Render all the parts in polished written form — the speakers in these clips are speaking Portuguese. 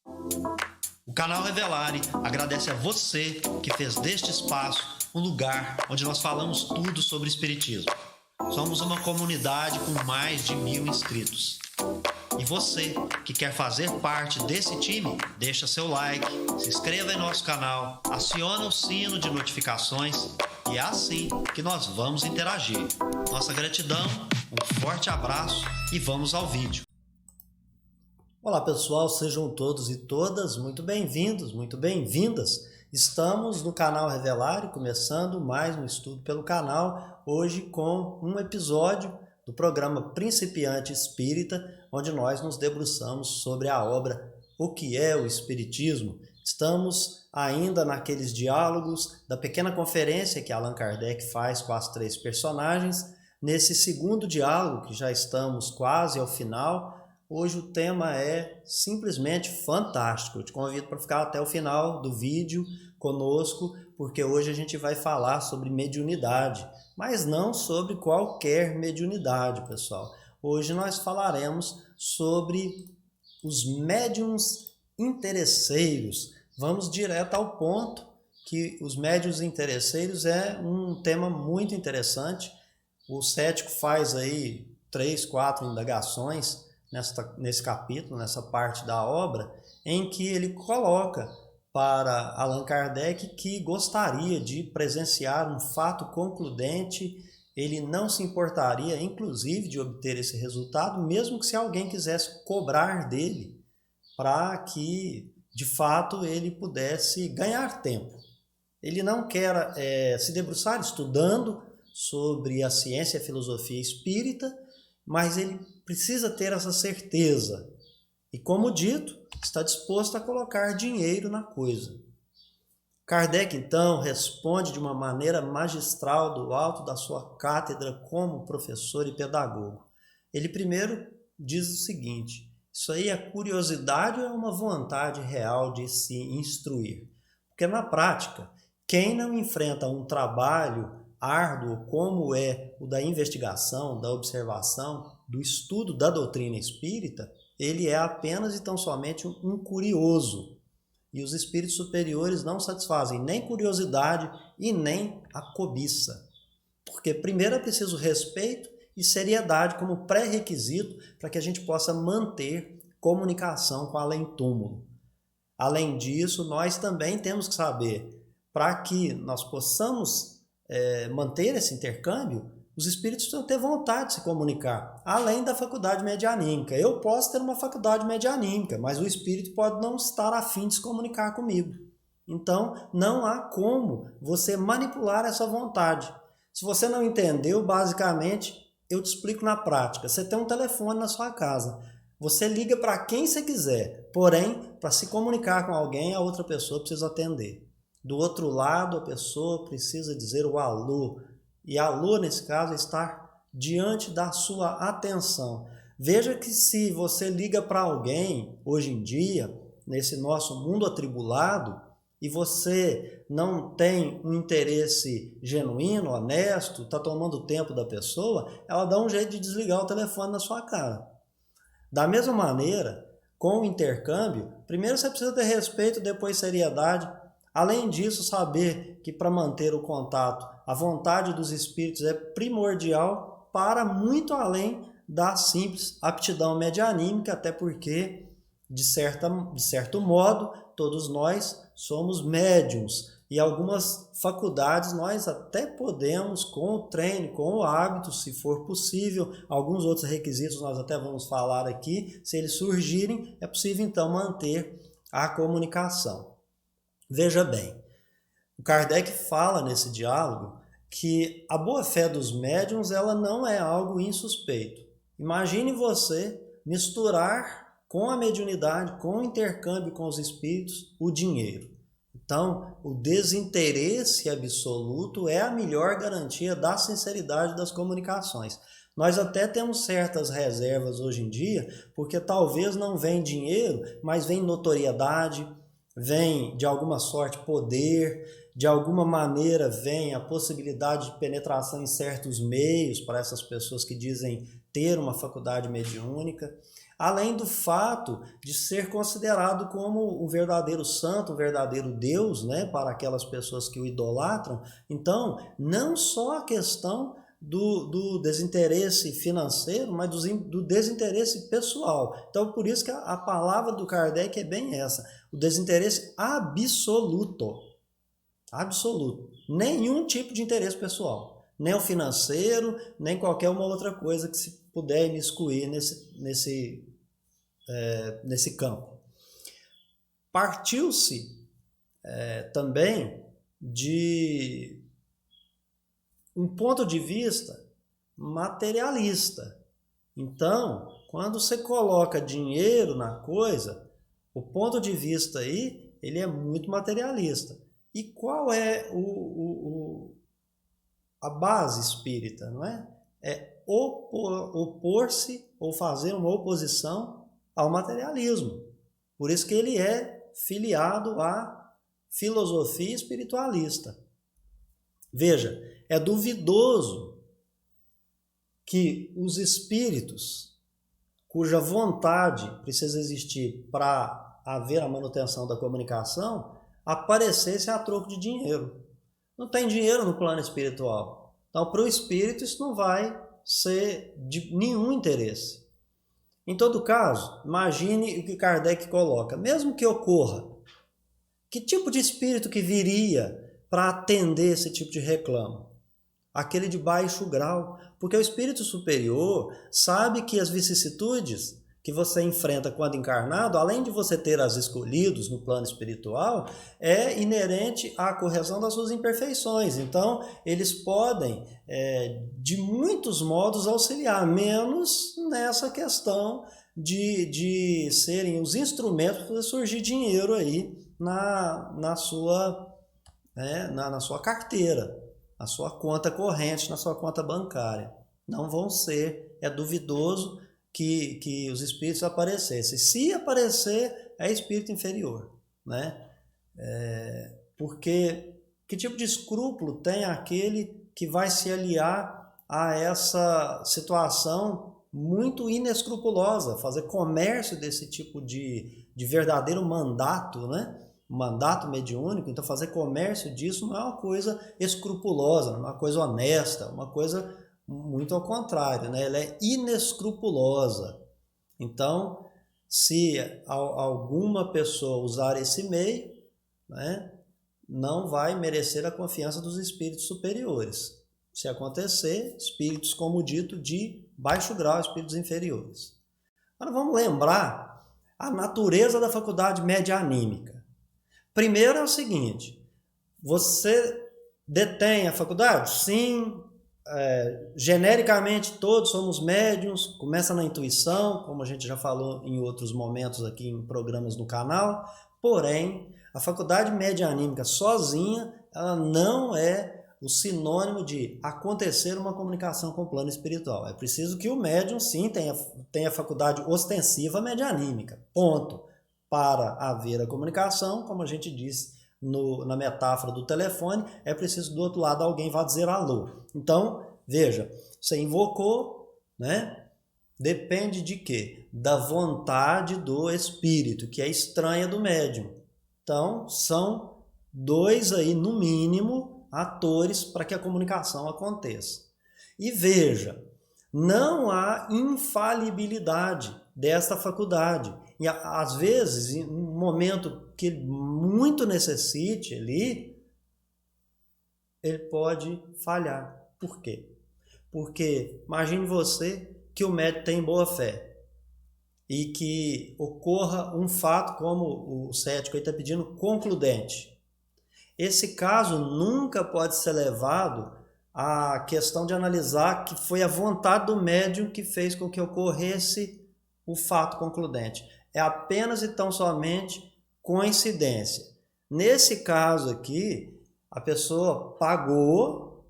O canal Revelare agradece a você que fez deste espaço um lugar onde nós falamos tudo sobre espiritismo. Somos uma comunidade com mais de 1000 inscritos. E você que quer fazer parte desse time, deixa seu like, se inscreva em nosso canal, aciona o sino de notificações e é assim que nós vamos interagir. Nossa gratidão, um forte abraço e vamos ao vídeo. Olá pessoal, sejam todos e todas muito bem-vindos, muito bem-vindas. Estamos no canal Revelare, começando mais um estudo pelo canal, hoje com um episódio do programa Principiante Espírita, onde nós nos debruçamos sobre a obra O que é o Espiritismo. Estamos ainda naqueles diálogos da pequena conferência que Allan Kardec faz com as 3 personagens. Nesse segundo diálogo, que já estamos quase ao final, hoje o tema é simplesmente fantástico. Eu te convido para ficar até o final do vídeo conosco, porque hoje a gente vai falar sobre mediunidade, mas não sobre qualquer mediunidade, pessoal. Hoje nós falaremos sobre os médiuns interesseiros. Vamos direto ao ponto, que os médiuns interesseiros é um tema muito interessante. O cético faz aí 3, 4 indagações nesse capítulo, nessa parte da obra, em que ele coloca para Allan Kardec que gostaria de presenciar um fato concludente, ele não se importaria, inclusive, de obter esse resultado, mesmo que se alguém quisesse cobrar dele, para que, de fato, ele pudesse ganhar tempo. Ele não quer se debruçar estudando sobre a ciência e a filosofia espírita, mas ele precisa ter essa certeza. E, como dito, está disposto a colocar dinheiro na coisa. Kardec, então, responde de uma maneira magistral do alto da sua cátedra como professor e pedagogo. Ele primeiro diz o seguinte: isso aí é curiosidade ou é uma vontade real de se instruir? Porque, na prática, quem não enfrenta um trabalho árduo como é o da investigação, da observação, do estudo da doutrina espírita, ele é apenas e tão somente um curioso. E os espíritos superiores não satisfazem nem curiosidade e nem a cobiça. Porque primeiro é preciso respeito e seriedade como pré-requisito para que a gente possa manter comunicação com o além-túmulo. Além disso, nós também temos que saber, para que nós possamos manter esse intercâmbio, os espíritos precisam ter vontade de se comunicar, além da faculdade medianímica. Eu posso ter uma faculdade medianímica, mas o espírito pode não estar a fim de se comunicar comigo. Então, não há como você manipular essa vontade. Se você não entendeu, basicamente, eu te explico na prática. Você tem um telefone na sua casa. Você liga para quem você quiser, porém, para se comunicar com alguém, a outra pessoa precisa atender. Do outro lado, a pessoa precisa dizer o alô. E alô, nesse caso, é estar diante da sua atenção. Veja que se você liga para alguém, hoje em dia, nesse nosso mundo atribulado, e você não tem um interesse genuíno, honesto, está tomando o tempo da pessoa, ela dá um jeito de desligar o telefone na sua cara. Da mesma maneira, com o intercâmbio, primeiro você precisa ter respeito, depois seriedade. Além disso, saber que para manter o contato, a vontade dos espíritos é primordial para muito além da simples aptidão medianímica, até porque, de certo modo, todos nós somos médiuns. E algumas faculdades nós até podemos, com o treino, com o hábito, se for possível, alguns outros requisitos nós até vamos falar aqui, se eles surgirem, é possível então manter a comunicação. Veja bem, o Kardec fala nesse diálogo que a boa-fé dos médiuns ela não é algo insuspeito. Imagine você misturar com a mediunidade, com o intercâmbio com os espíritos, o dinheiro. Então, o desinteresse absoluto é a melhor garantia da sinceridade das comunicações. Nós até temos certas reservas hoje em dia, porque talvez não vem dinheiro, mas vem notoriedade, vem de alguma sorte poder, de alguma maneira vem a possibilidade de penetração em certos meios para essas pessoas que dizem ter uma faculdade mediúnica. além do fato de ser considerado como um verdadeiro santo, um verdadeiro Deus, né, para aquelas pessoas que o idolatram. Então, não só a questão do desinteresse financeiro, mas do desinteresse pessoal. Então, por isso que a palavra do Kardec é bem essa, o desinteresse absoluto. Absoluto. Nenhum tipo de interesse pessoal. Nem o financeiro, nem qualquer uma outra coisa que se puder imiscuir nesse campo. Partiu-se também de um ponto de vista materialista. Então, quando você coloca dinheiro na coisa, o ponto de vista aí, ele é muito materialista. E qual é a base espírita, não é? É opor-se ou fazer uma oposição ao materialismo. Por isso que ele é filiado à filosofia espiritualista. Veja, é duvidoso que os espíritos, cuja vontade precisa existir para haver a manutenção da comunicação, aparecessem a troco de dinheiro. Não tem dinheiro no plano espiritual. Então, para o espírito, isso não vai ser de nenhum interesse. Em todo caso, imagine o que Kardec coloca. Mesmo que ocorra, que tipo de espírito que viria para atender esse tipo de reclamo? Aquele de baixo grau. Porque o espírito superior sabe que as vicissitudes que você enfrenta quando encarnado, além de você ter as escolhidos no plano espiritual, é inerente à correção das suas imperfeições. Então, eles podem, de muitos modos, auxiliar, menos nessa questão de serem os instrumentos para surgir dinheiro aí na sua carteira, na sua conta corrente, na sua conta bancária. Não vão ser, é duvidoso que os espíritos aparecessem. Se aparecer, é espírito inferior, né? Porque que tipo de escrúpulo tem aquele que vai se aliar a essa situação muito inescrupulosa, fazer comércio desse tipo de verdadeiro mandato, né? Mandato mediúnico. Então, fazer comércio disso não é uma coisa escrupulosa, não é uma coisa honesta, uma coisa muito ao contrário, né? Ela é inescrupulosa. Então, se alguma pessoa usar esse meio, né, não vai merecer a confiança dos espíritos superiores. Se acontecer, espíritos, como dito, de baixo grau, espíritos inferiores. Agora vamos lembrar a natureza da faculdade medianímica. Primeiro é o seguinte: você detém a faculdade? Sim. Genericamente todos somos médiuns, começa na intuição, como a gente já falou em outros momentos aqui em programas do canal. Porém, a faculdade medianímica sozinha, ela não é o sinônimo de acontecer uma comunicação com o plano espiritual. É preciso que o médium sim tenha faculdade ostensiva medianímica, ponto. Para haver a comunicação, como a gente disse na metáfora do telefone, é preciso do outro lado alguém vá dizer alô. Então, veja, você invocou, né? Depende de quê? Da vontade do espírito, que é estranha do médium. Então, são dois aí, no mínimo, atores para que a comunicação aconteça. E veja, não há infalibilidade desta faculdade. E às vezes, em um momento que ele muito necessite ali, ele pode falhar. Por quê? Porque imagine você que o médium tem boa fé e que ocorra um fato como o cético está pedindo, concludente. Esse caso nunca pode ser levado à questão de analisar que foi a vontade do médium que fez com que ocorresse o fato concludente. É apenas e tão somente coincidência. Nesse caso aqui, a pessoa pagou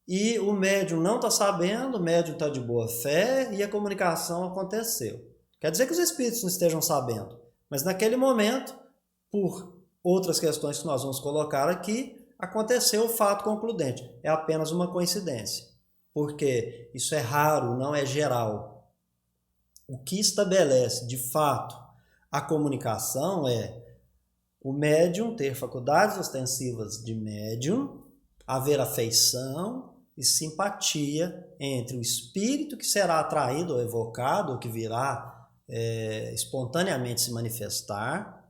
e o médium não está sabendo, o médium está de boa fé e a comunicação aconteceu. Quer dizer que os espíritos não estejam sabendo, mas naquele momento, por outras questões que nós vamos colocar aqui, aconteceu o fato concludente. É apenas uma coincidência, porque isso é raro, não é geral. O que estabelece, de fato, a comunicação é o médium ter faculdades ostensivas de médium, haver afeição e simpatia entre o espírito que será atraído ou evocado, ou que virá espontaneamente se manifestar.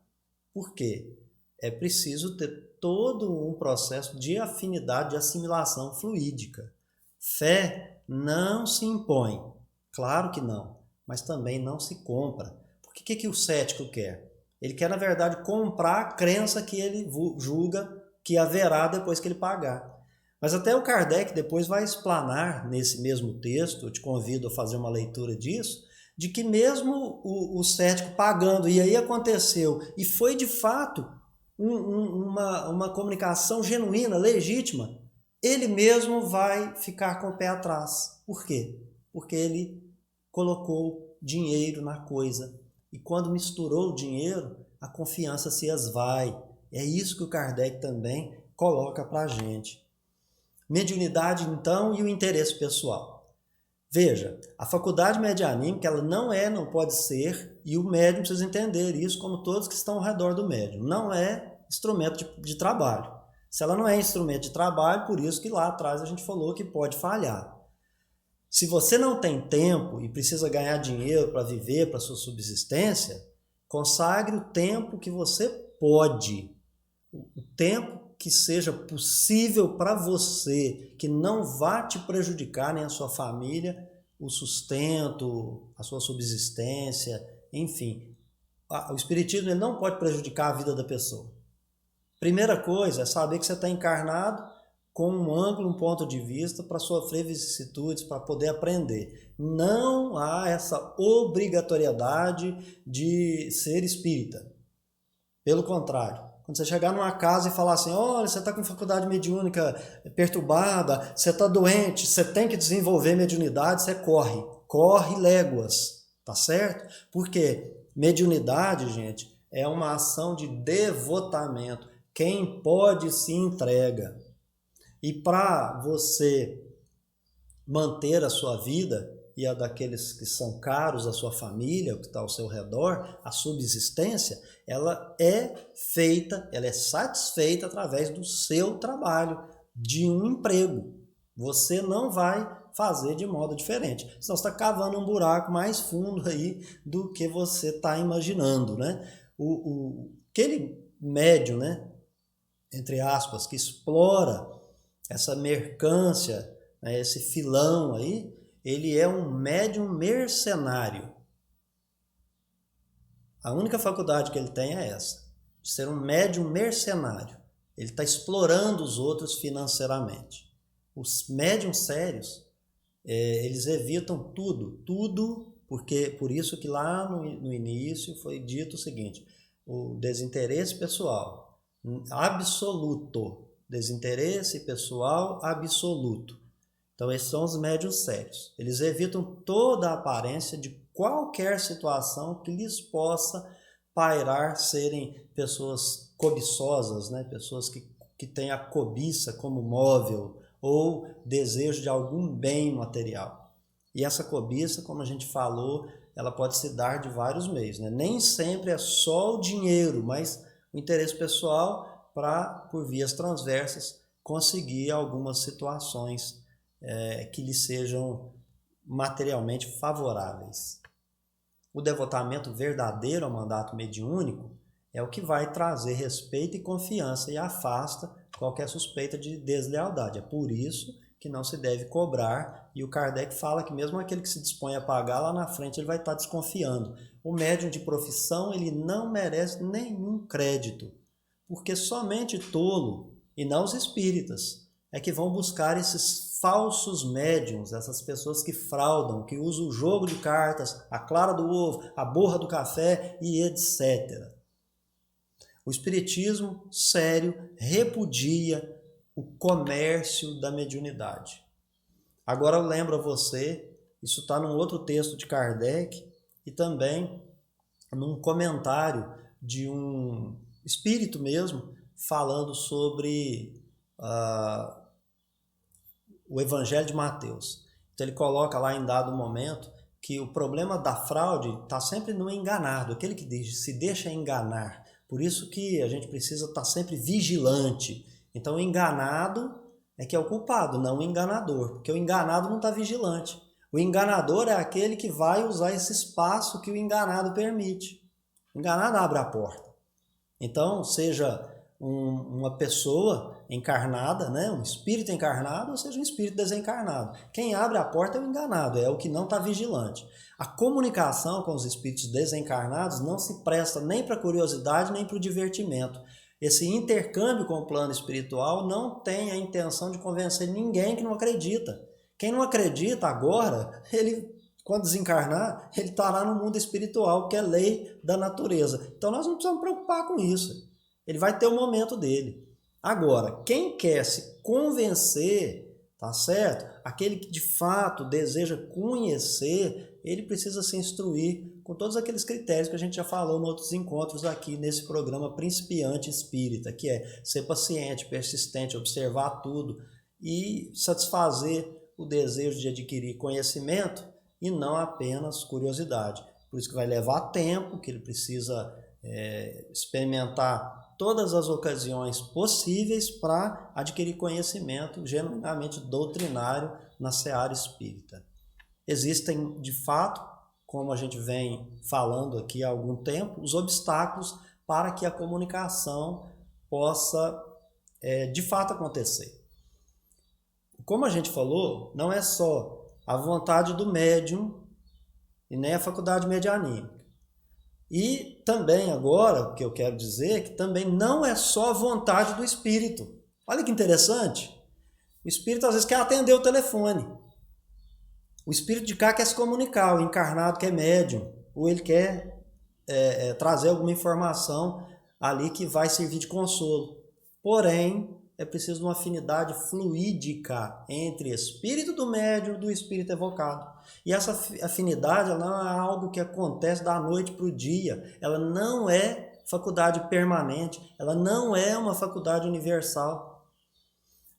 Por quê? É preciso ter todo um processo de afinidade, de assimilação fluídica. Fé não se impõe, claro que não, mas também não se compra. Porque o que o cético quer? Ele quer, na verdade, comprar a crença que ele julga que haverá depois que ele pagar. Mas até o Kardec depois vai explanar nesse mesmo texto, eu te convido a fazer uma leitura disso, de que mesmo o cético pagando, e aí aconteceu, e foi de fato uma comunicação genuína, legítima, ele mesmo vai ficar com o pé atrás. Por quê? Porque ele colocou dinheiro na coisa. E quando misturou o dinheiro, a confiança se esvai. É isso que o Kardec também coloca para a gente. Mediunidade, então, e o interesse pessoal. Veja, a faculdade medianímica, ela não pode ser, e o médium precisa entender isso, como todos que estão ao redor do médium. Não é instrumento de trabalho. Se ela não é instrumento de trabalho, por isso que lá atrás a gente falou que pode falhar. Se você não tem tempo e precisa ganhar dinheiro para viver, para sua subsistência, consagre o tempo que você pode. O tempo que seja possível para você, que não vá te prejudicar nem a sua família, o sustento, a sua subsistência, enfim. O espiritismo ele não pode prejudicar a vida da pessoa. Primeira coisa é saber que você está encarnado com um ângulo, um ponto de vista para sofrer vicissitudes, para poder aprender. Não há essa obrigatoriedade de ser espírita. Pelo contrário, quando você chegar numa casa e falar assim, olha, você está com faculdade mediúnica perturbada, você está doente, você tem que desenvolver mediunidade, você corre léguas, tá certo? Porque mediunidade, gente, é uma ação de devotamento. Quem pode se entrega. E para você manter a sua vida e a daqueles que são caros à sua família, o que está ao seu redor, a subsistência, ela é satisfeita através do seu trabalho, de um emprego. Você não vai fazer de modo diferente. Senão você está cavando um buraco mais fundo aí do que você está imaginando, né? Aquele médium, né, entre aspas, que explora essa mercância, né, esse filão aí, ele é um médium mercenário. A única faculdade que ele tem é essa, de ser um médium mercenário. Ele está explorando os outros financeiramente. Os médiums sérios, eles evitam tudo, porque por isso que lá no início foi dito o seguinte, o desinteresse pessoal absoluto, desinteresse pessoal absoluto. Então esses são os médiuns sérios. Eles evitam toda a aparência de qualquer situação que lhes possa pairar serem pessoas cobiçosas, né? Pessoas que têm a cobiça como móvel ou desejo de algum bem material. E essa cobiça, como a gente falou, ela pode se dar de vários meios, né? Nem sempre é só o dinheiro, mas o interesse pessoal para, por vias transversas, conseguir algumas situações que lhe sejam materialmente favoráveis. O devotamento verdadeiro ao mandato mediúnico é o que vai trazer respeito e confiança e afasta qualquer suspeita de deslealdade. É por isso que não se deve cobrar, e o Kardec fala que mesmo aquele que se dispõe a pagar, lá na frente ele vai estar desconfiando. O médium de profissão, ele não merece nenhum crédito, porque somente tolo, e não os espíritas, é que vão buscar esses falsos médiums, essas pessoas que fraudam, que usam o jogo de cartas, a clara do ovo, a borra do café e etc. O espiritismo sério repudia o comércio da mediunidade. Agora eu lembro a você, isso está num outro texto de Kardec e também num comentário de um espírito mesmo, falando sobre o Evangelho de Mateus. Então ele coloca lá em dado momento que o problema da fraude está sempre no enganado, aquele que se deixa enganar. Por isso que a gente precisa estar sempre vigilante. Então o enganado é que é o culpado, não o enganador, porque o enganado não está vigilante. O enganador é aquele que vai usar esse espaço que o enganado permite. O enganado abre a porta. Então, seja uma pessoa encarnada, né? Um espírito encarnado, ou seja, um espírito desencarnado. Quem abre a porta é o enganado, é o que não está vigilante. A comunicação com os espíritos desencarnados não se presta nem para curiosidade, nem para o divertimento. Esse intercâmbio com o plano espiritual não tem a intenção de convencer ninguém que não acredita. Quem não acredita agora, quando desencarnar, ele estará no mundo espiritual, que é lei da natureza. Então nós não precisamos preocupar com isso. Ele vai ter o momento dele. Agora, quem quer se convencer, tá certo? Aquele que de fato deseja conhecer, ele precisa se instruir com todos aqueles critérios que a gente já falou em outros encontros aqui nesse programa Principiante Espírita, que é ser paciente, persistente, observar tudo e satisfazer o desejo de adquirir conhecimento e não apenas curiosidade. Por isso que vai levar tempo, que ele precisa experimentar todas as ocasiões possíveis para adquirir conhecimento genuinamente doutrinário na seara espírita. Existem, de fato, como a gente vem falando aqui há algum tempo, os obstáculos para que a comunicação possa, de fato, acontecer. Como a gente falou, não é só a vontade do médium e nem a faculdade medianímica. E também agora, o que eu quero dizer é que também não é só a vontade do espírito. Olha que interessante. O espírito às vezes quer atender o telefone. O espírito de cá quer se comunicar, o encarnado quer médium, ou ele quer trazer alguma informação ali que vai servir de consolo. Porém, é preciso uma afinidade fluídica entre espírito do médium e do espírito evocado. E essa afinidade ela não é algo que acontece da noite para o dia. Ela não é faculdade permanente. Ela não é uma faculdade universal.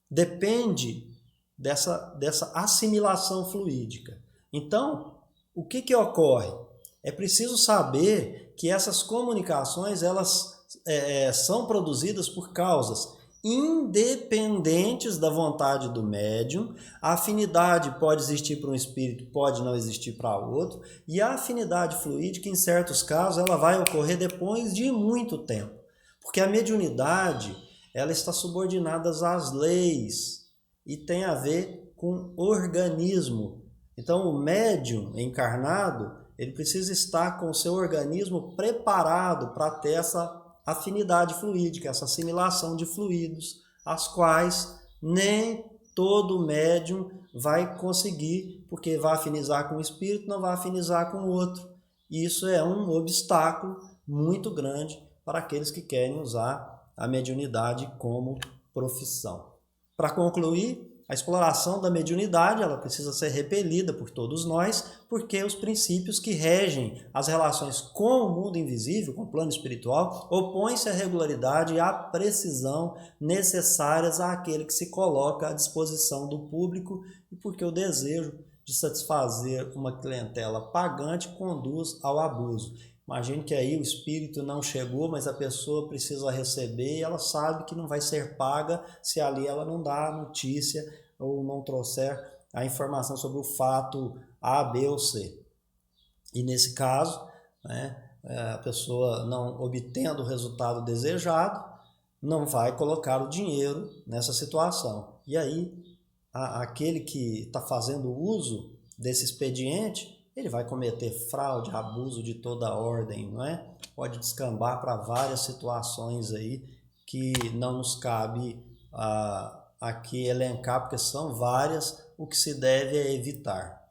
Depende dessa assimilação fluídica. Então, o que ocorre? É preciso saber que essas comunicações elas são produzidas por causas independentes da vontade do médium. A afinidade pode existir para um espírito, pode não existir para outro, e a afinidade fluídica, em certos casos, ela vai ocorrer depois de muito tempo, porque a mediunidade ela está subordinada às leis e tem a ver com organismo. Então, o médium encarnado, ele precisa estar com o seu organismo preparado para ter essa afinidade fluídica, essa assimilação de fluidos, as quais nem todo médium vai conseguir, porque vai afinizar com um espírito, não vai afinizar com o outro. E isso é um obstáculo muito grande para aqueles que querem usar a mediunidade como profissão. Para concluir, a exploração da mediunidade ela precisa ser repelida por todos nós, porque os princípios que regem as relações com o mundo invisível, com o plano espiritual, opõem-se à regularidade e à precisão necessárias àquele que se coloca à disposição do público e porque o desejo de satisfazer uma clientela pagante conduz ao abuso. Imagine que aí o espírito não chegou, mas a pessoa precisa receber e ela sabe que não vai ser paga se ali ela não dá a notícia ou não trouxer a informação sobre o fato A, B ou C. E nesse caso, né, a pessoa não obtendo o resultado desejado, não vai colocar o dinheiro nessa situação. E aí, aquele que está fazendo uso desse expediente, ele vai cometer fraude, abuso de toda ordem, não é? Pode descambar para várias situações aí que não nos cabe aqui elencar, porque são várias, o que se deve evitar.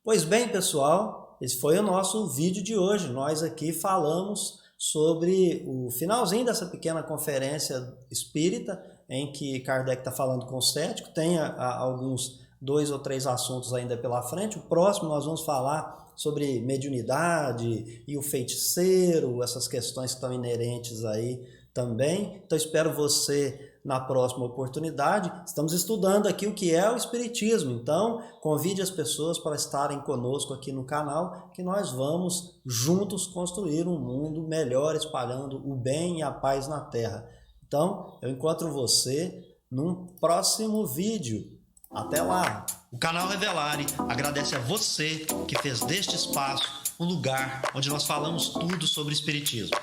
Pois bem, pessoal, esse foi o nosso vídeo de hoje. Nós aqui falamos sobre o finalzinho dessa pequena conferência espírita, em que Kardec está falando com o cético, tem alguns 2 ou 3 assuntos ainda pela frente. O próximo nós vamos falar sobre mediunidade e o feiticeiro, essas questões que estão inerentes aí também. Então espero você na próxima oportunidade. Estamos estudando aqui o que é o Espiritismo, então convide as pessoas para estarem conosco aqui no canal, que nós vamos juntos construir um mundo melhor, espalhando o bem e a paz na Terra. Então eu encontro você num próximo vídeo. Até lá! O canal Revelare agradece a você que fez deste espaço um lugar onde nós falamos tudo sobre Espiritismo.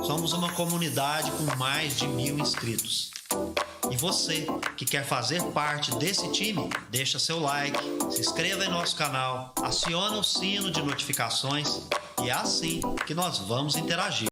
Somos uma comunidade com mais de 1000 inscritos. E você que quer fazer parte desse time, deixa seu like, se inscreva em nosso canal, aciona o sino de notificações e é assim que nós vamos interagir.